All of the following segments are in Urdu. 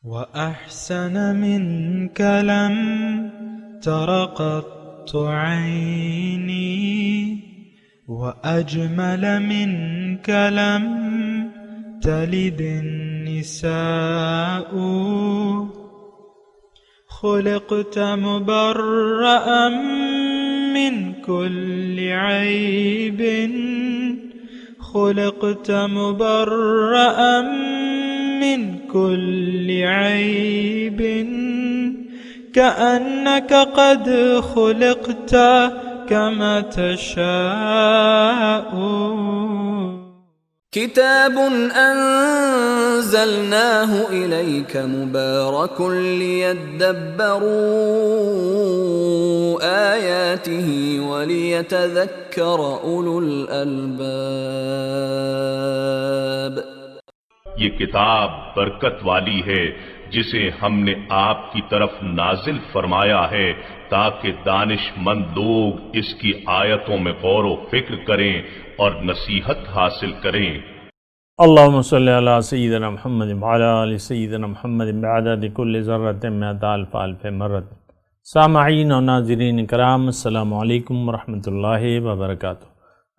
وأحسن منك لم تر قط عيني وأجمل منك لم تلد النساء خلقت مبرأ من كل عيب خلقت مبرأ من كل عيب كأنك قد خلقت كما تشاء كتاب أنزلناه إليك مبارك ليدبروا آياته وليتذكر أولو الألباب. یہ کتاب برکت والی ہے جسے ہم نے آپ کی طرف نازل فرمایا ہے تاکہ دانش مند لوگ اس کی آیتوں میں غور و فکر کریں اور نصیحت حاصل کریں. اللہم صلی علی سیدنا محمد وعلی آل سیدنا محمد بعدد کل ذرۃ مئۃ الف الف مرۃ. سامعین و ناظرین کرام، السلام علیکم ورحمۃ اللہ وبرکاتہ.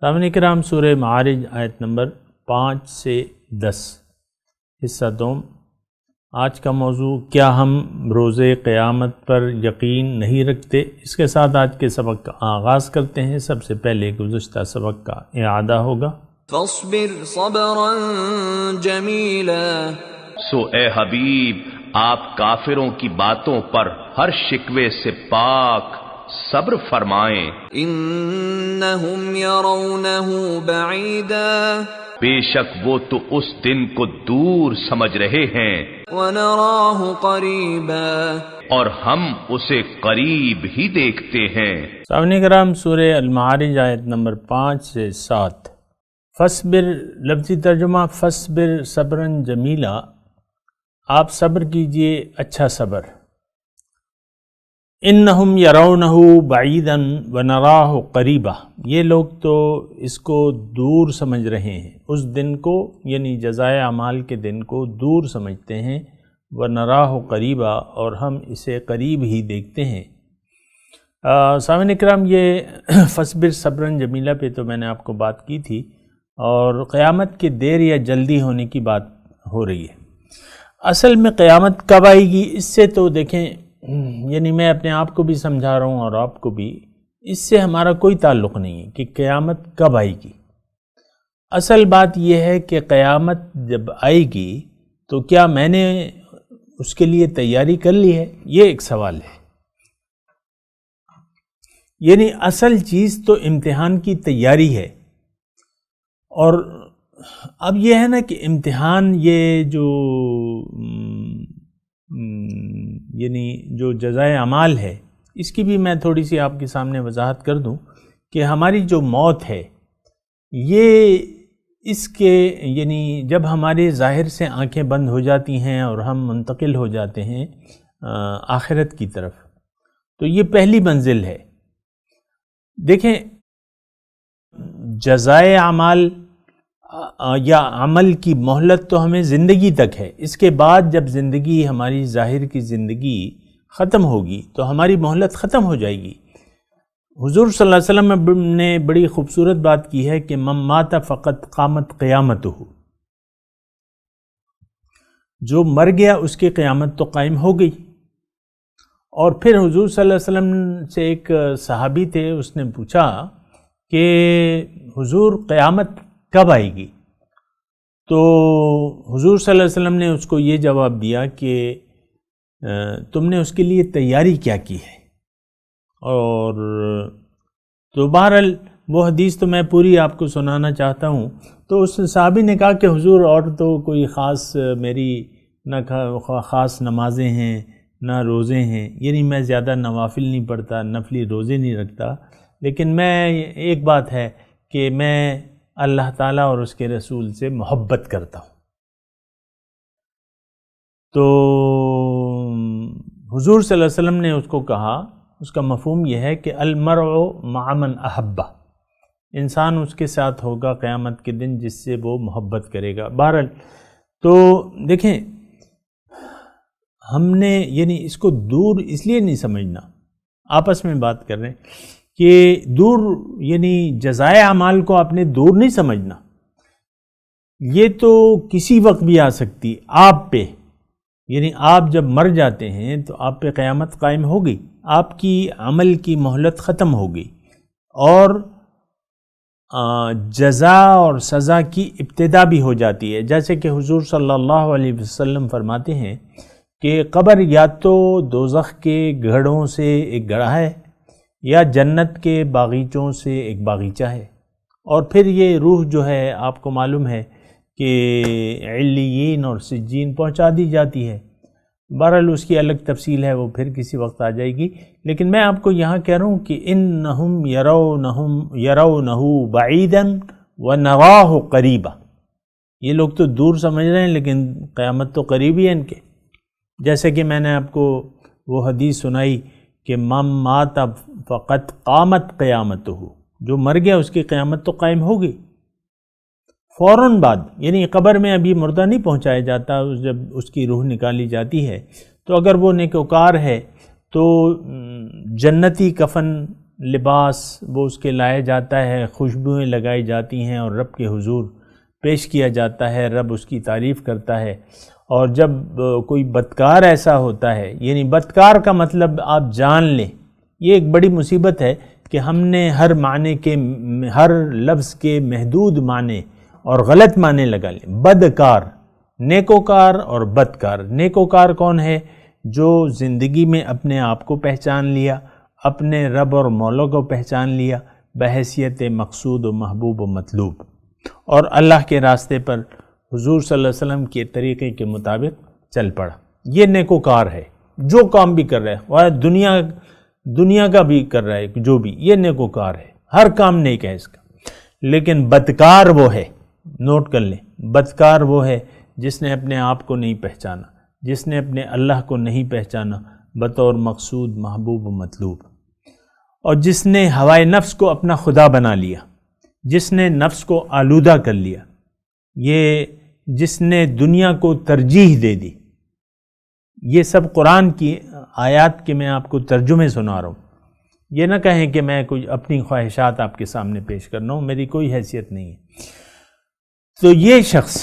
سامعین کرام، سورہ معارج آیت نمبر 5 سے 10، حصہ دوم. آج کا موضوع، کیا ہم روز قیامت پر یقین نہیں رکھتے؟ اس کے ساتھ آج کے سبق کا آغاز کرتے ہیں. سب سے پہلے گزشتہ سبق کا اعادہ ہوگا. فاصبر صبرا جمیلا. سو اے حبیب، آپ کافروں کی باتوں پر ہر شکوے سے پاک صبر فرمائیں. انہم یرونہ بعیدا. بے شک وہ تو اس دن کو دور سمجھ رہے ہیں، ونراہ قریبا. اور ہم اسے قریب ہی دیکھتے ہیں. سامعین کرام، سورہ المعارج آیت نمبر 5 سے 7. فصبر، لفظی ترجمہ فصبر صبرا جمیلا، آپ صبر کیجئے اچھا صبر. انہم یرونہ بعیدا ونراہ قریبا، یہ لوگ تو اس کو دور سمجھ رہے ہیں، اس دن کو یعنی جزائے اعمال کے دن کو دور سمجھتے ہیں. ونراہ قریبا، اور ہم اسے قریب ہی دیکھتے ہیں. سامعین اکرام، یہ فصبر صبرا جمیلا پہ تو میں نے آپ کو بات کی تھی، اور قیامت کے دیر یا جلدی ہونے کی بات ہو رہی ہے. اصل میں قیامت کب آئے گی، اس سے تو دیکھیں، یعنی میں اپنے آپ کو بھی سمجھا رہا ہوں اور آپ کو بھی، اس سے ہمارا کوئی تعلق نہیں ہے کہ قیامت کب آئے گی. اصل بات یہ ہے کہ قیامت جب آئے گی تو کیا میں نے اس کے لیے تیاری کر لی ہے، یہ ایک سوال ہے. یعنی اصل چیز تو امتحان کی تیاری ہے. اور اب یہ ہے نا کہ امتحان، یہ جو یعنی جو جزائے اعمال ہے، اس کی بھی میں تھوڑی سی آپ کے سامنے وضاحت کر دوں کہ ہماری جو موت ہے، یہ اس کے یعنی جب ہمارے ظاہر سے آنکھیں بند ہو جاتی ہیں اور ہم منتقل ہو جاتے ہیں آخرت کی طرف، تو یہ پہلی منزل ہے. دیکھیں، جزائے اعمال یا عمل کی مہلت تو ہمیں زندگی تک ہے. اس کے بعد جب زندگی، ہماری ظاہر کی زندگی ختم ہوگی تو ہماری مہلت ختم ہو جائے گی. حضور صلی اللہ علیہ وسلم نے بڑی خوبصورت بات کی ہے کہ من مات فقط قامت قیامتہ، جو مر گیا اس کی قیامت تو قائم ہو گئی. اور پھر حضور صلی اللہ علیہ وسلم سے ایک صحابی تھے، اس نے پوچھا کہ حضور قیامت کب آئے گی؟ تو حضور صلی اللہ علیہ وسلم نے اس کو یہ جواب دیا کہ تم نے اس کے لیے تیاری کیا کی ہے. اور تو بہرحال وہ حدیث تو میں پوری آپ کو سنانا چاہتا ہوں. تو اس صحابی نے کہا کہ حضور، اور تو کوئی خاص میری نہ خاص نمازیں ہیں نہ روزے ہیں، یعنی میں زیادہ نوافل نہیں پڑھتا، نفلی روزے نہیں رکھتا، لیکن میں ایک بات ہے کہ میں اللہ تعالیٰ اور اس کے رسول سے محبت کرتا ہوں. تو حضور صلی اللہ علیہ وسلم نے اس کو کہا، اس کا مفہوم یہ ہے کہ المرء مع من احبہ، انسان اس کے ساتھ ہوگا قیامت کے دن جس سے وہ محبت کرے گا. بہرحال تو دیکھیں، ہم نے یعنی اس کو دور اس لیے نہیں سمجھنا، آپس میں بات کر رہے ہیں کہ دور یعنی جزائے اعمال کو آپ نے دور نہیں سمجھنا، یہ تو کسی وقت بھی آ سکتی آپ پہ، یعنی آپ جب مر جاتے ہیں تو آپ پہ قیامت قائم ہو گئی، آپ کی عمل کی مہلت ختم ہو گئی اور جزا اور سزا کی ابتدا بھی ہو جاتی ہے، جیسے کہ حضور صلی اللہ علیہ وسلم فرماتے ہیں کہ قبر یا تو دوزخ کے گڑھوں سے ایک گڑھا ہے یا جنت کے باغیچوں سے ایک باغیچہ ہے، اور پھر یہ روح جو ہے آپ کو معلوم ہے کہ علیین اور سجین پہنچا دی جاتی ہے۔ بہرحال اس کی الگ تفصیل ہے، وہ پھر کسی وقت آ جائے گی، لیکن میں آپ کو یہاں کہہ رہا ہوں کہ انہم یرونہ بعیدا ونراہ قریبا، یہ لوگ تو دور سمجھ رہے ہیں لیکن قیامت تو قریب ہی ہے ان کے، جیسے کہ میں نے آپ کو وہ حدیث سنائی کہ من مات فقط قامت قیامتہ، جو مر گیا اس کی قیامت تو قائم ہوگی فوراً بعد، یعنی قبر میں ابھی مردہ نہیں پہنچایا جاتا، جب اس کی روح نکالی جاتی ہے تو اگر وہ نیکوکار ہے تو جنتی کفن لباس وہ اس کے لایا جاتا ہے، خوشبوئیں لگائی جاتی ہیں اور رب کے حضور پیش کیا جاتا ہے، رب اس کی تعریف کرتا ہے۔ اور جب کوئی بدکار ایسا ہوتا ہے، یعنی بدکار کا مطلب آپ جان لیں، یہ ایک بڑی مصیبت ہے کہ ہم نے ہر معنی کے ہر لفظ کے محدود معنی اور غلط معنی لگا لیں۔ بدکار، نیکوکار اور بدکار۔ نیکوکار کون ہے؟ جو زندگی میں اپنے آپ کو پہچان لیا، اپنے رب اور مولا کو پہچان لیا بحیثیت مقصود و محبوب و مطلوب، اور اللہ کے راستے پر حضور صلی اللہ علیہ وسلم کے طریقے کے مطابق چل پڑا، یہ نیکوکار ہے۔ جو کام بھی کر رہا ہے، وہ دنیا کا بھی کر رہا ہے، جو بھی، یہ نیکوکار ہے، ہر کام نیک ہے اس کا۔ لیکن بدکار وہ ہے، نوٹ کر لیں، بدکار وہ ہے جس نے اپنے آپ کو نہیں پہچانا، جس نے اپنے اللہ کو نہیں پہچانا بطور مقصود محبوب و مطلوب، اور جس نے ہوائے نفس کو اپنا خدا بنا لیا، جس نے نفس کو آلودہ کر لیا، یہ جس نے دنیا کو ترجیح دے دی۔ یہ سب قرآن کی آیات کے میں آپ کو ترجمے سنا رہا ہوں، یہ نہ کہیں کہ میں کوئی اپنی خواہشات آپ کے سامنے پیش کرنا ہوں، میری کوئی حیثیت نہیں ہے۔ تو یہ شخص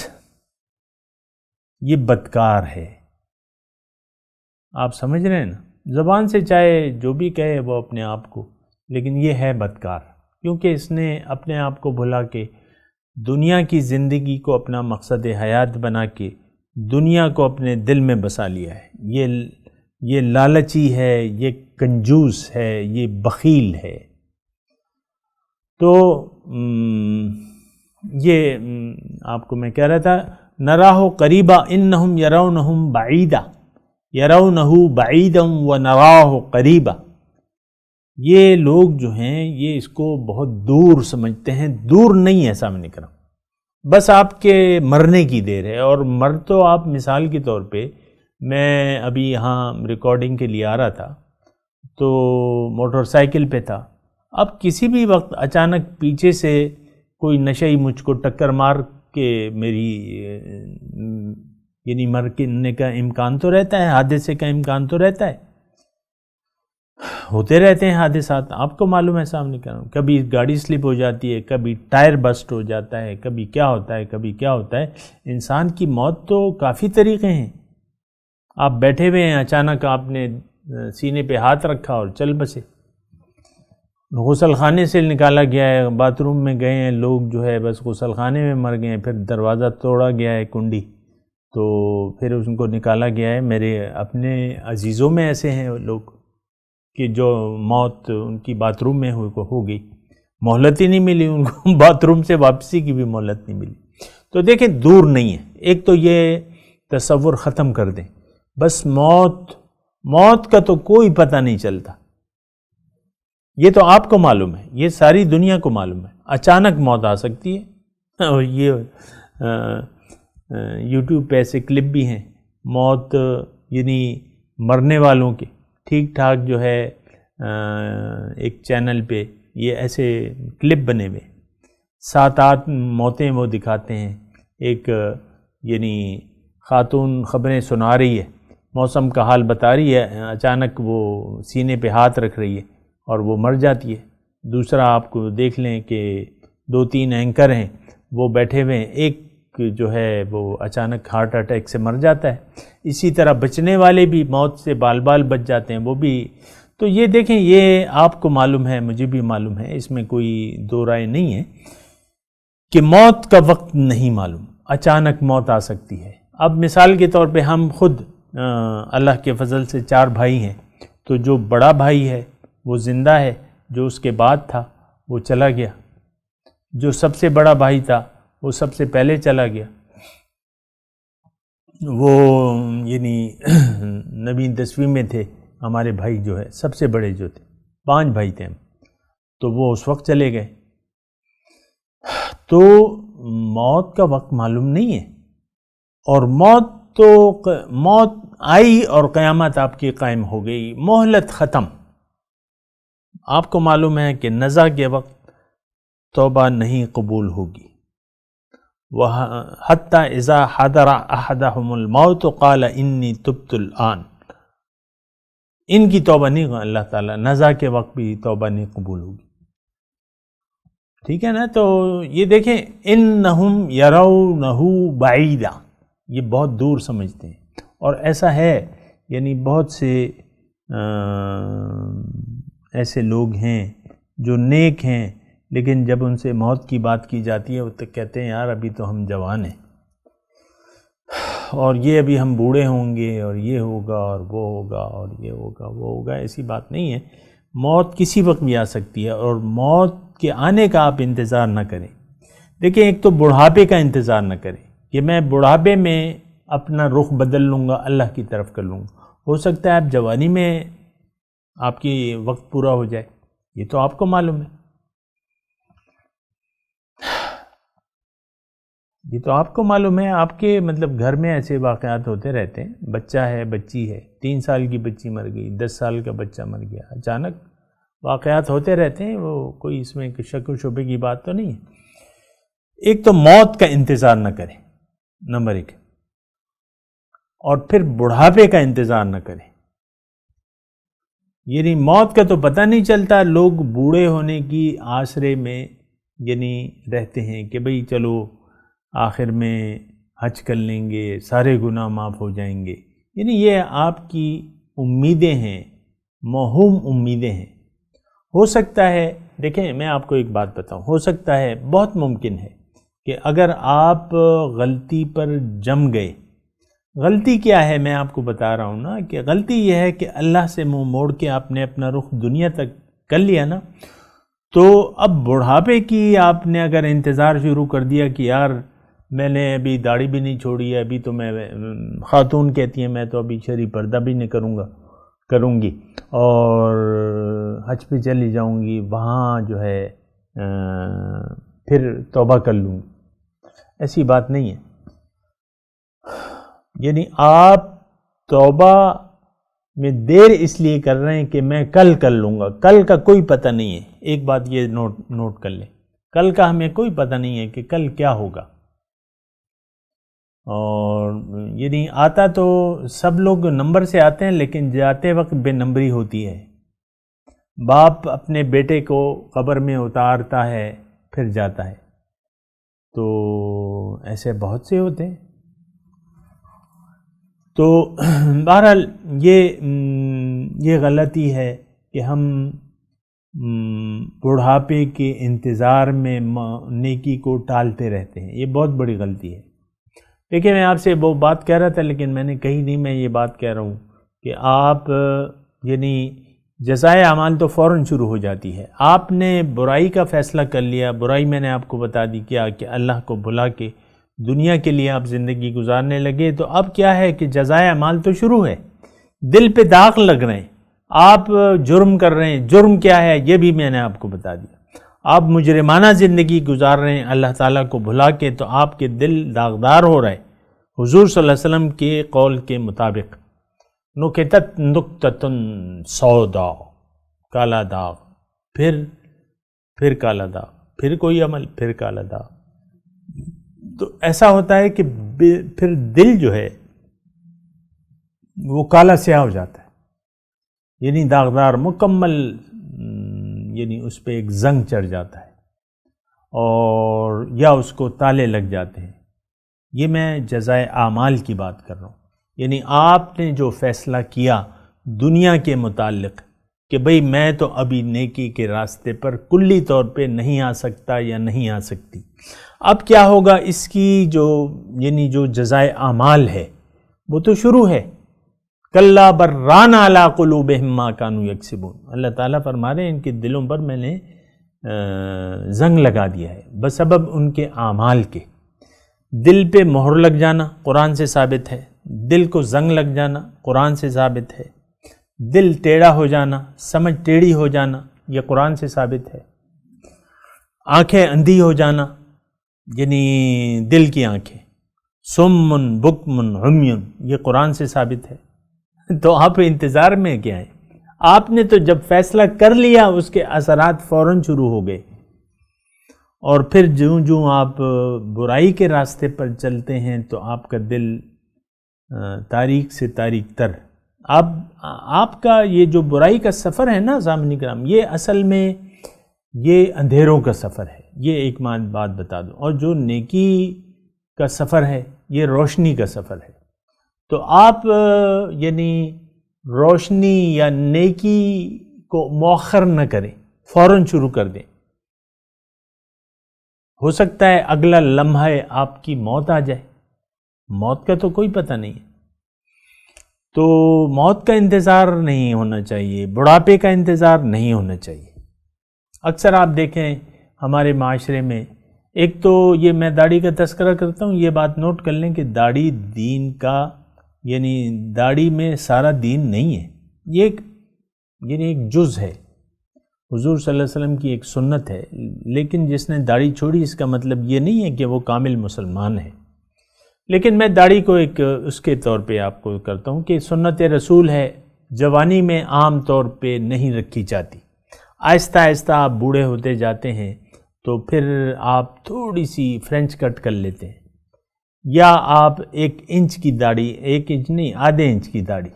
یہ بدکار ہے، آپ سمجھ رہے ہیں نا، زبان سے چاہے جو بھی کہے وہ اپنے آپ کو، لیکن یہ ہے بدکار، کیونکہ اس نے اپنے آپ کو بھلا کے دنیا کی زندگی کو اپنا مقصد حیات بنا کے دنیا کو اپنے دل میں بسا لیا ہے۔ یہ لالچی ہے، یہ کنجوس ہے، یہ بخیل ہے۔ تو یہ آپ کو میں کہہ رہا تھا، نراہ قریبا انہم یرونہم بعیدا، یرونہ بعیدا ونراہ قریبا، یہ لوگ جو ہیں یہ اس کو بہت دور سمجھتے ہیں، دور نہیں ہے سامنے کرم، بس آپ کے مرنے کی دیر ہے۔ اور مر تو آپ مثال کے طور پہ، میں ابھی یہاں ریکارڈنگ کے لیے آ رہا تھا تو موٹر سائیکل پہ تھا، اب کسی بھی وقت اچانک پیچھے سے کوئی نشئی مجھ کو ٹکر مار کے میری یعنی مرنے کا امکان تو رہتا ہے، حادثے کا امکان تو رہتا ہے، ہوتے رہتے ہیں حادثات، آپ کو معلوم ہے سامنے کر رہا ہوں، کبھی گاڑی سلپ ہو جاتی ہے، کبھی ٹائر بسٹ ہو جاتا ہے، کبھی کیا ہوتا ہے، کبھی کیا ہوتا ہے۔ انسان کی موت تو کافی طریقے ہیں، آپ بیٹھے ہوئے ہیں، اچانک آپ نے سینے پہ ہاتھ رکھا اور چل بسے، غسل خانے سے نکالا گیا ہے، باتھ روم میں گئے ہیں لوگ، جو ہے بس غسل خانے میں مر گئے ہیں، پھر دروازہ توڑا گیا ہے کنڈی، تو پھر ان کو نکالا گیا ہے۔ میرے اپنے عزیزوں میں ایسے ہیں لوگ کہ جو موت ان کی باتھ روم میں ہو گئی، مہلت ہی نہیں ملی ان کو، باتھ روم سے واپسی کی بھی مہلت نہیں ملی۔ تو دیکھیں دور نہیں ہے، ایک تو یہ تصور ختم کر دیں، بس موت کا تو کوئی پتہ نہیں چلتا، یہ تو آپ کو معلوم ہے، یہ ساری دنیا کو معلوم ہے، اچانک موت آ سکتی ہے۔ اور یہ یوٹیوب پہ ایسے کلپ بھی ہیں، موت یعنی مرنے والوں کے ٹھیک ٹھاک جو ہے ایک چینل پہ یہ ایسے کلپ بنے ہوئے 7-8 موتیں وہ دکھاتے ہیں، ایک یعنی خاتون خبریں سنا رہی ہے موسم کا حال بتا رہی ہے، اچانک وہ سینے پہ ہاتھ رکھ رہی ہے اور وہ مر جاتی ہے۔ دوسرا آپ کو دیکھ لیں کہ 2-3 اینکر ہیں، وہ بیٹھے ہوئے ہیں، ایک جو ہے وہ اچانک ہارٹ اٹیک سے مر جاتا ہے۔ اسی طرح بچنے والے بھی موت سے بال بال بچ جاتے ہیں، وہ بھی۔ تو یہ دیکھیں، یہ آپ کو معلوم ہے، مجھے بھی معلوم ہے، اس میں کوئی دو رائے نہیں ہے کہ موت کا وقت نہیں معلوم، اچانک موت آ سکتی ہے۔ اب مثال کے طور پہ ہم خود اللہ کے فضل سے 4 بھائی ہیں، تو جو بڑا بھائی ہے وہ زندہ ہے، جو اس کے بعد تھا وہ چلا گیا، جو سب سے بڑا بھائی تھا وہ سب سے پہلے چلا گیا، وہ یعنی نبی 10ویں میں تھے ہمارے بھائی، جو ہے سب سے بڑے جو تھے، 5 بھائی تھے ہم، تو وہ اس وقت چلے گئے۔ تو موت کا وقت معلوم نہیں ہے، اور موت آئی اور قیامت آپ کی قائم ہو گئی، مہلت ختم۔ آپ کو معلوم ہے کہ نزع کے وقت توبہ نہیں قبول ہوگی۔ وَحَتَّى إِذَا حَضَرَ أَحَدَهُمُ الْمَوْتُ قَالَ إِنِّي تُبْتُ الْآنَ، ان کی توبہ نہیں، اللہ تعالیٰ نزع کے وقت بھی توبہ نہیں قبول ہوگی، ٹھیک ہے نا؟ تو یہ دیکھیں، إِنَّهُمْ يَرَوْنَهُ بَعِيدًا، یہ بہت دور سمجھتے ہیں، اور ایسا ہے، یعنی بہت سے ایسے لوگ ہیں جو نیک ہیں، لیکن جب ان سے موت کی بات کی جاتی ہے وہ تو کہتے ہیں یار ابھی تو ہم جوان ہیں، اور یہ ابھی ہم بوڑھے ہوں گے، اور یہ ہوگا اور وہ ہوگا اور یہ ہوگا وہ ہوگا۔ ایسی بات نہیں ہے، موت کسی وقت بھی آ سکتی ہے، اور موت کے آنے کا آپ انتظار نہ کریں۔ دیکھیں، ایک تو بڑھاپے کا انتظار نہ کریں کہ میں بڑھاپے میں اپنا رخ بدل لوں گا، اللہ کی طرف کر لوں گا۔ ہو سکتا ہے آپ جوانی میں آپ کی وقت پورا ہو جائے، یہ تو آپ کو معلوم ہے، یہ تو آپ کو معلوم ہے۔ آپ کے مطلب گھر میں ایسے واقعات ہوتے رہتے ہیں، بچہ ہے، بچی ہے، 3 سال کی بچی مر گئی، 10 سال کا بچہ مر گیا، اچانک واقعات ہوتے رہتے ہیں، وہ کوئی اس میں شک و شبے کی بات تو نہیں ہے۔ ایک تو موت کا انتظار نہ کریں، نمبر 1، اور پھر بڑھاپے کا انتظار نہ کریں۔ یعنی موت کا تو پتہ نہیں چلتا، لوگ بوڑھے ہونے کی آسرے میں یعنی رہتے ہیں کہ بھئی چلو آخر میں حج کر لیں گے، سارے گناہ معاف ہو جائیں گے۔ یعنی یہ آپ کی امیدیں ہیں، موہوم امیدیں ہیں۔ ہو سکتا ہے، دیکھیں میں آپ کو ایک بات بتاؤں، ہو سکتا ہے، بہت ممکن ہے کہ اگر آپ غلطی پر جم گئے، غلطی کیا ہے میں آپ کو بتا رہا ہوں نا، کہ غلطی یہ ہے کہ اللہ سے منہ موڑ کے آپ نے اپنا رخ دنیا تک کر لیا نا، تو اب بڑھاپے کی آپ نے اگر انتظار شروع کر دیا کہ یار میں نے ابھی داڑھی بھی نہیں چھوڑی ہے، ابھی تو میں خاتون کہتی ہیں میں تو ابھی شرعی پردہ بھی نہیں کروں گی، اور حج پہ چلی جاؤں گی، وہاں جو ہے پھر توبہ کر لوں گی، ایسی بات نہیں ہے۔ یعنی آپ توبہ میں دیر اس لیے کر رہے ہیں کہ میں کل کر لوں گا، کل کا کوئی پتہ نہیں ہے۔ ایک بات یہ نوٹ کر لیں، کل کا ہمیں کوئی پتہ نہیں ہے کہ کل کیا ہوگا، اور یعنی آتا تو سب لوگ نمبر سے آتے ہیں، لیکن جاتے وقت بے نمبری ہوتی ہے۔ باپ اپنے بیٹے کو قبر میں اتارتا ہے پھر جاتا ہے، تو ایسے بہت سے ہوتے ہیں۔ تو بہرحال یہ غلطی ہے کہ ہم بڑھاپے کے انتظار میں نیکی کو ٹالتے رہتے ہیں، یہ بہت بڑی غلطی ہے۔ دیکھیں میں آپ سے وہ بات کہہ رہا تھا، لیکن میں نے کہی نہیں، میں یہ بات کہہ رہا ہوں کہ آپ یعنی جزائے اعمال تو فوراً شروع ہو جاتی ہے۔ آپ نے برائی کا فیصلہ کر لیا، برائی میں نے آپ کو بتا دی کیا کہ اللہ کو بھلا کے دنیا کے لیے آپ زندگی گزارنے لگے، تو اب کیا ہے کہ جزائے اعمال تو شروع ہے، دل پہ داغ لگ رہے ہیں، آپ جرم کر رہے ہیں۔ جرم کیا ہے یہ بھی میں نے آپ کو بتا دیا، آپ مجرمانہ زندگی گزار رہے ہیں اللہ تعالیٰ کو بھلا کے، تو آپ کے دل داغدار ہو رہا ہے۔ حضور صلی اللہ علیہ وسلم کے قول کے مطابق نکتت نکتتن سودا، کالا داغ، پھر کالا داغ، پھر کوئی عمل، پھر کالا داغ۔ تو ایسا ہوتا ہے کہ پھر دل جو ہے وہ کالا سیاہ ہو جاتا ہے، یعنی داغدار مکمل، یعنی اس پہ ایک زنگ چڑھ جاتا ہے اور یا اس کو تالے لگ جاتے ہیں۔ یہ میں جزائے اعمال کی بات کر رہا ہوں، یعنی آپ نے جو فیصلہ کیا دنیا کے متعلق کہ بھئی میں تو ابھی نیکی کے راستے پر کلی طور پہ نہیں آ سکتا یا نہیں آ سکتی، اب کیا ہوگا؟ اس کی یعنی جو جزائے اعمال ہے وہ تو شروع ہے۔ کلا بران علی قلوبہم ما کانوا یکسبون، اللہ تعالیٰ فرما رہے ہیں ان کے دلوں پر میں نے زنگ لگا دیا ہے بسبب ان کے اعمال کے۔ دل پہ مہر لگ جانا قرآن سے ثابت ہے، دل کو زنگ لگ جانا قرآن سے ثابت ہے، دل ٹیڑھا ہو جانا، سمجھ ٹیڑھی ہو جانا یہ قرآن سے ثابت ہے، آنکھیں اندھی ہو جانا یعنی دل کی آنکھیں، سمن بکمن عمیٌ یہ قرآن سے ثابت ہے۔ تو آپ انتظار میں کیا ہیں؟ آپ نے تو جب فیصلہ کر لیا اس کے اثرات فوراً شروع ہو گئے، اور پھر جوں آپ برائی کے راستے پر چلتے ہیں تو آپ کا دل تاریک سے تاریک تر۔ آپ کا یہ جو برائی کا سفر ہے نا سامعین کرام، یہ اصل میں یہ اندھیروں کا سفر ہے، یہ ایک بات بتا دوں، اور جو نیکی کا سفر ہے یہ روشنی کا سفر ہے۔ تو آپ یعنی روشنی یا نیکی کو مؤخر نہ کریں، فوراً شروع کر دیں۔ ہو سکتا ہے اگلا لمحہ آپ کی موت آ جائے، موت کا تو کوئی پتہ نہیں ہے، تو موت کا انتظار نہیں ہونا چاہیے، بڑھاپے کا انتظار نہیں ہونا چاہیے۔ اکثر آپ دیکھیں ہمارے معاشرے میں، ایک تو یہ میں داڑھی کا تذکرہ کرتا ہوں، یہ بات نوٹ کر لیں کہ داڑھی دین کا یعنی داڑھی میں سارا دین نہیں ہے، یہ ایک جز ہے، حضور صلی اللہ علیہ وسلم کی ایک سنت ہے، لیکن جس نے داڑھی چھوڑی اس کا مطلب یہ نہیں ہے کہ وہ کامل مسلمان ہے۔ لیکن میں داڑھی کو ایک اس کے طور پہ آپ کو کرتا ہوں کہ سنت رسول ہے، جوانی میں عام طور پہ نہیں رکھی جاتی، آہستہ آہستہ آپ بوڑھے ہوتے جاتے ہیں تو پھر آپ تھوڑی سی فرینچ کٹ کر لیتے ہیں، یا آپ 1 انچ کی داڑھی، 1 انچ نہیں آدھے انچ کی داڑھی،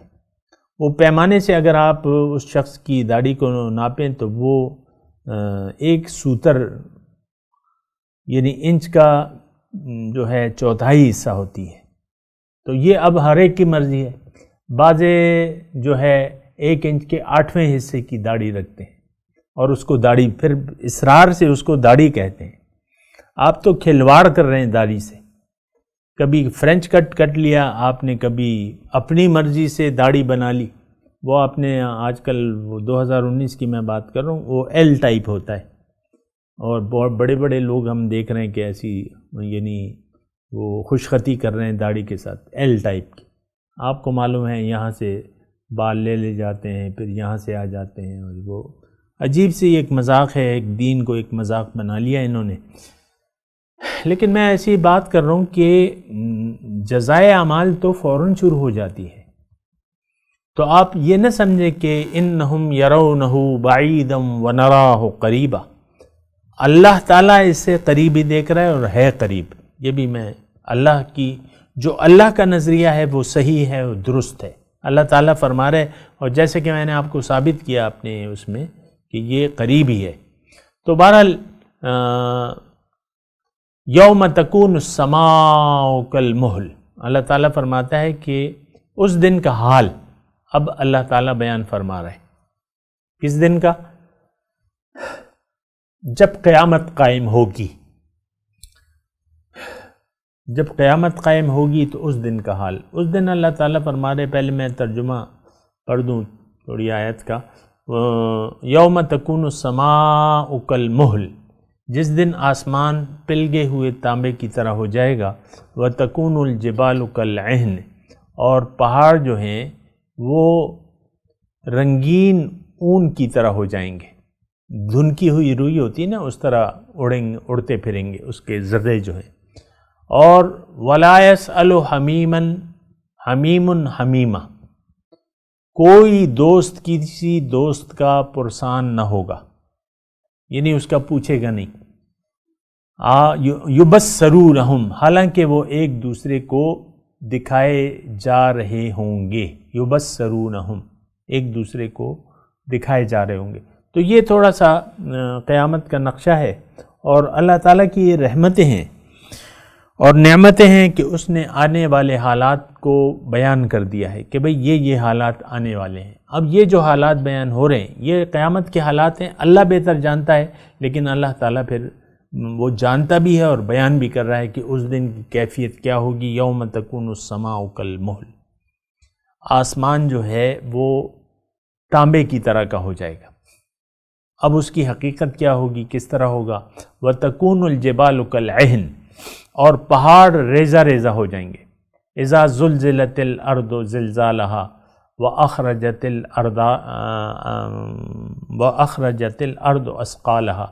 وہ پیمانے سے اگر آپ اس شخص کی داڑھی کو ناپیں تو وہ 1 سوتر یعنی انچ کا جو ہے 1/4 حصہ ہوتی ہے۔ تو یہ اب ہر ایک کی مرضی ہے، بعضے جو ہے 1 انچ کے 8ویں حصے کی داڑھی رکھتے ہیں اور اس کو داڑھی، پھر اصرار سے اس کو داڑھی کہتے ہیں۔ آپ تو کھلواڑ کر رہے ہیں داڑھی سے، کبھی فرینچ کٹ لیا آپ نے، کبھی اپنی مرضی سے داڑھی بنا لی، وہ آپ نے آج کل وہ 2019 کی میں بات کر رہا ہوں، وہ ایل ٹائپ ہوتا ہے، اور بہت بڑے بڑے لوگ ہم دیکھ رہے ہیں کہ ایسی یعنی وہ خوش خطی کر رہے ہیں داڑھی کے ساتھ ایل ٹائپ کی۔ آپ کو معلوم ہے یہاں سے بال لے جاتے ہیں، پھر یہاں سے آ جاتے ہیں، اور وہ عجیب سی ایک مذاق ہے، ایک دین کو ایک مذاق بنا لیا انہوں نے۔ لیکن میں ایسی بات کر رہا ہوں کہ جزائے اعمال تو فوراً شروع ہو جاتی ہے، تو آپ یہ نہ سمجھیں کہ انہم یرونہ بعیدا ونراہ قریبا، اللہ تعالیٰ اس سے قریب ہی دیکھ رہا ہے اور ہے قریب۔ یہ بھی میں اللہ کی جو اللہ کا نظریہ ہے وہ صحیح ہے اور درست ہے، اللہ تعالیٰ فرما رہے، اور جیسے کہ میں نے آپ کو ثابت کیا اپنے اس میں کہ یہ قریب ہی ہے۔ تو بہرحال یوم تکون السماء کالمہل، اللہ تعالیٰ فرماتا ہے کہ اس دن کا حال اب اللہ تعالیٰ بیان فرما رہے ہیں۔ کس دن کا؟ جب قیامت قائم ہوگی، جب قیامت قائم ہوگی تو اس دن کا حال، اس دن اللہ تعالیٰ فرما رہے، پہلے میں ترجمہ پڑھ دوں تھوڑی آیت کا، یوم تکون السماء کالمہل، جس دن آسمان پلگے ہوئے تانبے کی طرح ہو جائے گا، وتکون الجبال کالعہن، اور پہاڑ جو ہیں وہ رنگین اون کی طرح ہو جائیں گے، دھنکی ہوئی روئی ہوتی ہے نا اس طرح اڑتے پھریں گے اس کے ذرے جو ہیں، اور ولا یسأل حمیما حمیم حمیما، کوئی دوست کسی دوست کا پرسان نہ ہوگا، یعنی اس کا پوچھے گا نہیں۔ یبصرونہم، حالانکہ وہ ایک دوسرے کو دکھائے جا رہے ہوں گے، یبصرونہم، ایک دوسرے کو دکھائے جا رہے ہوں گے۔ تو یہ تھوڑا سا قیامت کا نقشہ ہے، اور اللہ تعالیٰ کی یہ رحمتیں ہیں اور نعمتیں ہیں کہ اس نے آنے والے حالات کو بیان کر دیا ہے کہ بھئی یہ حالات آنے والے ہیں۔ اب یہ جو حالات بیان ہو رہے ہیں یہ قیامت کے حالات ہیں، اللہ بہتر جانتا ہے، لیکن اللہ تعالیٰ پھر وہ جانتا بھی ہے اور بیان بھی کر رہا ہے کہ اس دن کی کیفیت کیا ہوگی۔ یوم تکون السماء کالمہل، آسمان جو ہے وہ تانبے کی طرح کا ہو جائے گا۔ اب اس کی حقیقت کیا ہوگی، کس طرح ہوگا؟ وَتَكُونُ الْجِبَالُ كَالْعِهْنِ، اور پہاڑ ریزہ ریزہ ہو جائیں گے۔ اذا زلزلت الارض زلزالها واخرجت الارض اثقالها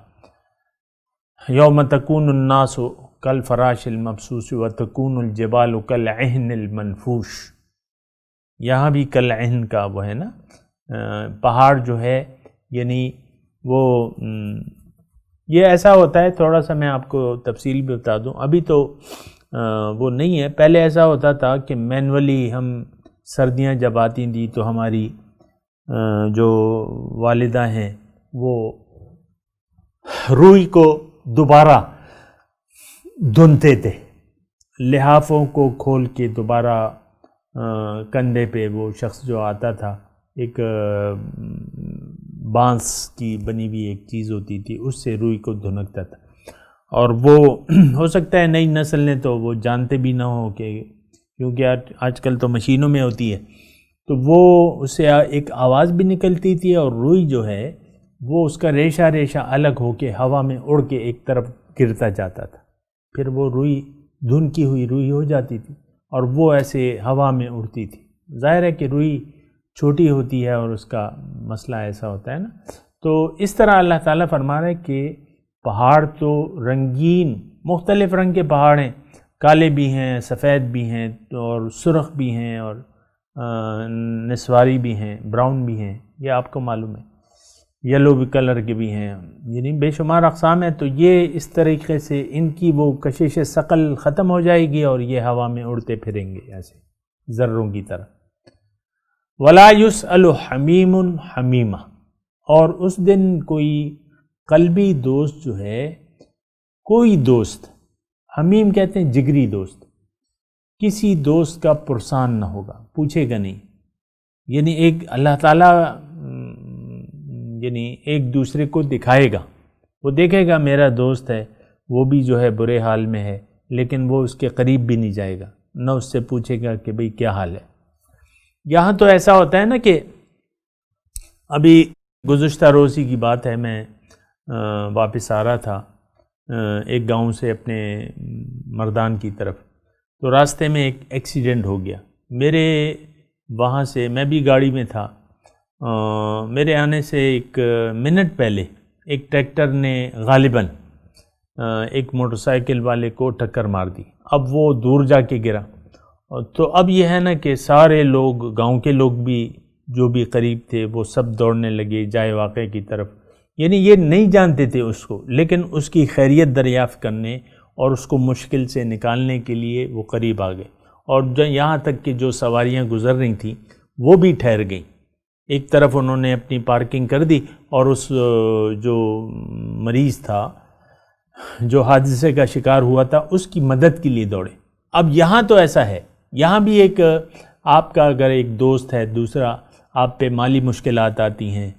یوم تکون الناس کالفراش المبثوث وتکون الجبال کالعہن المنفوش۔ یہاں بھی کالعہن کا وہ ہے نا، پہاڑ جو ہے یعنی وہ یہ ایسا ہوتا ہے، تھوڑا سا میں آپ کو تفصیل بھی بتا دوں، ابھی تو وہ نہیں ہے، پہلے ایسا ہوتا تھا کہ مینولی ہم سردیاں جب آتی تھیں تو ہماری جو والدہ ہیں وہ روئی کو دوبارہ دھنتے تھے، لحافوں کو کھول کے دوبارہ کندھے پہ وہ شخص جو آتا تھا، ایک بانس کی بنی ہوئی ایک چیز ہوتی تھی، اس سے روئی کو دھنکتا تھا، اور وہ ہو سکتا ہے نئی نسل نے تو وہ جانتے بھی نہ ہو کہ، کیونکہ آج کل تو مشینوں میں ہوتی ہے، تو وہ اس سے ایک آواز بھی نکلتی تھی، اور روئی جو ہے وہ اس کا ریشہ ریشہ الگ ہو کے ہوا میں اڑ کے ایک طرف گرتا جاتا تھا، پھر وہ روئی دھنکی ہوئی روئی ہو جاتی تھی اور وہ ایسے ہوا میں اڑتی تھی۔ ظاہر ہے کہ روئی چھوٹی ہوتی ہے اور اس کا مسئلہ ایسا ہوتا ہے نا، تو اس طرح اللہ تعالیٰ فرما رہا ہے کہ پہاڑ تو رنگین، مختلف رنگ کے پہاڑ ہیں، کالے بھی ہیں، سفید بھی ہیں، اور سرخ بھی ہیں، اور نسواری بھی ہیں، براؤن بھی ہیں، یہ آپ کو معلوم ہے، یلو بھی کلر کے بھی ہیں، یعنی بے شمار اقسام ہیں۔ تو یہ اس طریقے سے ان کی وہ کشش ثقل ختم ہو جائے گی اور یہ ہوا میں اڑتے پھریں گے ایسے ذروں کی طرح۔ وَلَا يُسْأَلُ حَمِيمٌ حَمِيمًا، اور اس دن کوئی قلبی دوست جو ہے، کوئی دوست، حمیم کہتے ہیں جگری دوست، کسی دوست کا پرسان نہ ہوگا، پوچھے گا نہیں، یعنی ایک اللہ تعالیٰ یعنی ایک دوسرے کو دکھائے گا، وہ دیکھے گا میرا دوست ہے، وہ بھی جو ہے برے حال میں ہے، لیکن وہ اس کے قریب بھی نہیں جائے گا، نہ اس سے پوچھے گا کہ بھئی کیا حال ہے۔ یہاں تو ایسا ہوتا ہے نا کہ ابھی گزشتہ روز ہی کی بات ہے، میں واپس آ رہا تھا ایک گاؤں سے اپنے مردان کی طرف، تو راستے میں ایک ایکسیڈنٹ ہو گیا میرے وہاں سے، میں بھی گاڑی میں تھا، میرے آنے سے ایک منٹ پہلے ایک ٹریکٹر نے غالباً ایک موٹر سائیکل والے کو ٹکر مار دی، اب وہ دور جا کے گرا، تو اب یہ ہے نا کہ سارے لوگ، گاؤں کے لوگ بھی جو بھی قریب تھے وہ سب دوڑنے لگے جائے واقعے کی طرف، یعنی یہ نہیں جانتے تھے اس کو، لیکن اس کی خیریت دریافت کرنے اور اس کو مشکل سے نکالنے کے لیے وہ قریب آ گئے، اور یہاں تک کہ جو سواریاں گزر رہی تھیں وہ بھی ٹھہر گئیں، ایک طرف انہوں نے اپنی پارکنگ کر دی اور اس جو مریض تھا جو حادثے کا شکار ہوا تھا اس کی مدد کے لیے دوڑے۔ اب یہاں تو ایسا ہے، یہاں بھی ایک آپ کا اگر ایک دوست ہے، دوسرا آپ پہ مالی مشکلات آتی ہیں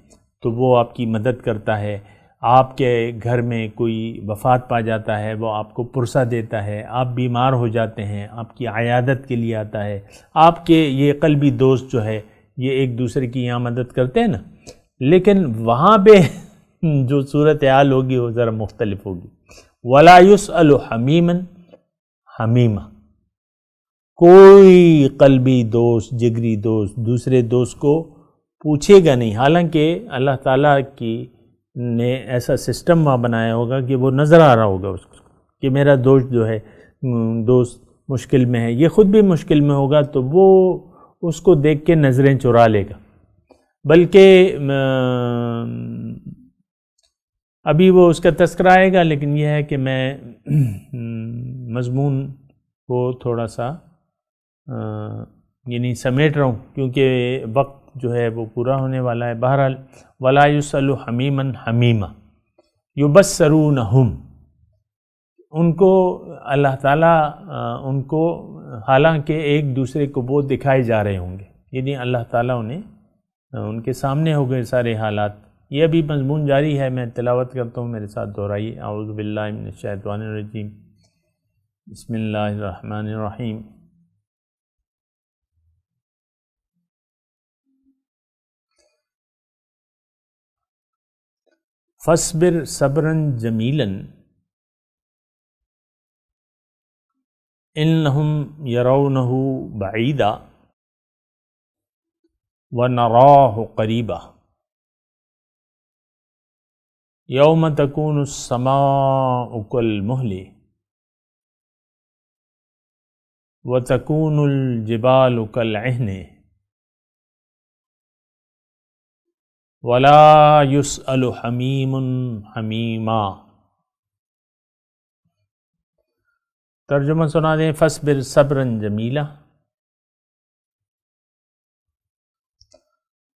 تو وہ آپ کی مدد کرتا ہے، آپ کے گھر میں کوئی وفات پا جاتا ہے وہ آپ کو پرسہ دیتا ہے، آپ بیمار ہو جاتے ہیں آپ کی عیادت کے لیے آتا ہے، آپ کے یہ قلبی دوست جو ہے یہ ایک دوسرے کی یہاں مدد کرتے ہیں نا، لیکن وہاں پہ جو صورتحال ہوگی وہ ذرا مختلف ہوگی۔ وَلَا يُسْأَلُ حَمِيمًا حَمِيمًا، کوئی قلبی دوست، جگری دوست دوسرے دوست کو پوچھے گا نہیں، حالانکہ اللہ تعالیٰ کی نے ایسا سسٹم وہاں بنایا ہوگا کہ وہ نظر آ رہا ہوگا اس کو کہ میرا دوست جو ہے، دوست مشکل میں ہے، یہ خود بھی مشکل میں ہوگا تو وہ اس کو دیکھ کے نظریں چرا لے گا، بلکہ ابھی وہ اس کا تذکرہ آئے گا، لیکن یہ ہے کہ میں مضمون کو تھوڑا سا یعنی سمیٹ رہا ہوں کیونکہ وقت جو ہے وہ پورا ہونے والا ہے۔ بہرحال ولا یسأل حمیما حمیما یبصرونہم، ان کو اللہ تعالیٰ ان کو حالانکہ ایک دوسرے کو وہ دکھائے جا رہے ہوں گے، یعنی اللہ تعالیٰ انہیں ان کے سامنے ہو گئے سارے حالات۔ یہ ابھی مضمون جاری ہے، میں تلاوت کرتا ہوں، میرے ساتھ دہرائیے۔ اعوذ باللہ من الشیطان الرجیم، بسم اللہ الرحمن الرحیم۔ فاصبر صبرا جمیلا انہم یرونہ بعیدا ونراہ قریبا یوم تکون السماء کالمہل وتکون الجبال کالعہن ولا یسأل حمیم حمیما۔ ترجمہ سنا دیں۔ فاصبر صبرا جمیلا،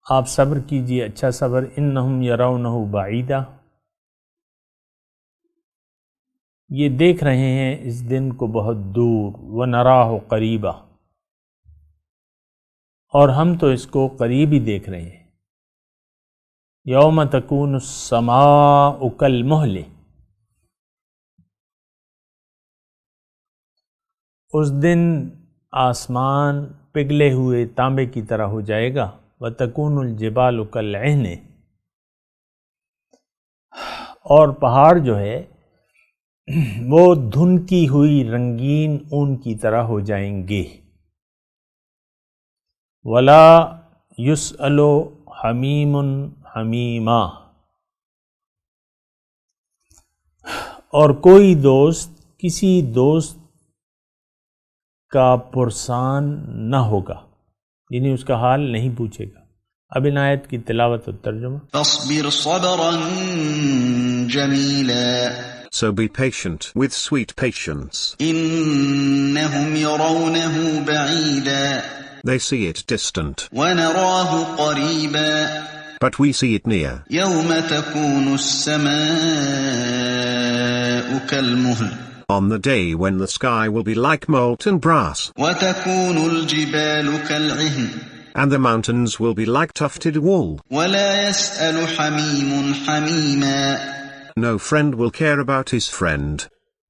آپ صبر کیجئے اچھا صبر۔ انہم یرونہ بعیدا، یہ دیکھ رہے ہیں اس دن کو بہت دور۔ ونراہ قریبا، اور ہم تو اس کو قریب ہی دیکھ رہے ہیں۔ یوم تکون السماء کالمہل، اس دن آسمان پگھلے ہوئے تانبے کی طرح ہو جائے گا۔ وتکون الجبال کالعہن، اور پہاڑ جو ہے وہ دھنکی ہوئی رنگین اون کی طرح ہو جائیں گے۔ ولا یسأل حمیم حمیما، اور کوئی دوست کسی دوست کا پرسان نہ ہوگا، یعنی اس کا حال نہیں پوچھے گا۔ اب ان آیت کی تلاوت و ترجمہ۔ فاصبر صبرا Jamila, So be patient with sweet patience. انہم یرونہ بعیدا، They see it distant, ونراہ قریبا، but we see it near. یوم تکون السماء کالمہل، On the day when the sky will be like molten brass, وتكون الجبال كالعهن، and the mountains will be like tufted wool. ولا يسأل حميم حميما، No friend will care about his friend.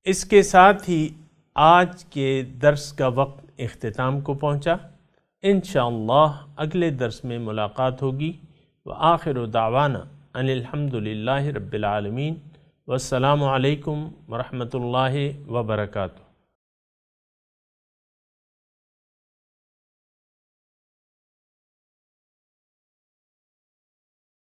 اس کے ساتھ ہی آج کے درس کا وقت اختتام کو پہنچا۔ انشاءاللہ اگلے درس میں ملاقات ہوگی۔ وآخر دعوانا ان الحمد للہ رب العالمین، والسلام علیکم ورحمۃ اللہ وبرکاتہ۔